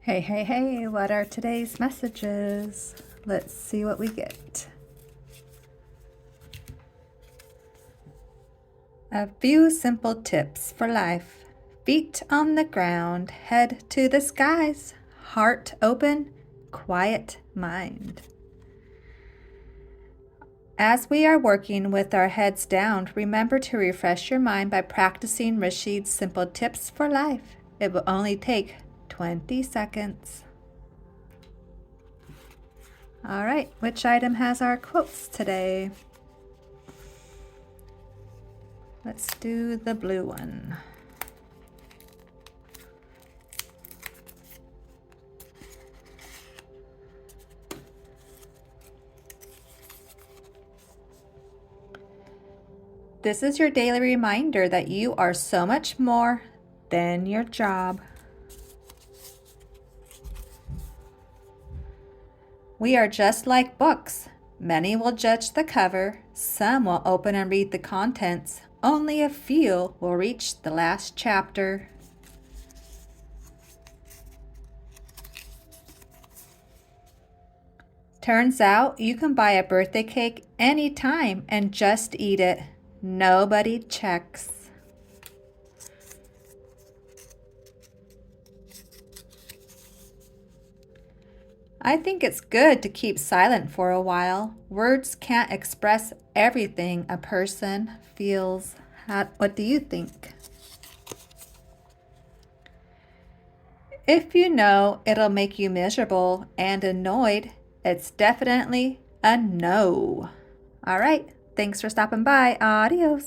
Hey, hey, hey, what are today's messages? Let's see what we get. A few simple tips for life. Feet on the ground, head to the skies, heart open, quiet mind. As we are working with our heads down, remember to refresh your mind by practicing Rashid's simple tips for life. It will only take 20 seconds. All right, which item has our quotes today? Let's do the blue one. This is your daily reminder that you are so much more than your job. We are just like books. Many will judge the cover, some will open and read the contents, only a few will reach the last chapter. Turns out you can buy a birthday cake anytime and just eat it. Nobody checks. I think it's good to keep silent for a while. Words can't express everything a person feels. What do you think? If you know it'll make you miserable and annoyed, it's definitely a no. All right, thanks for stopping by. Adios.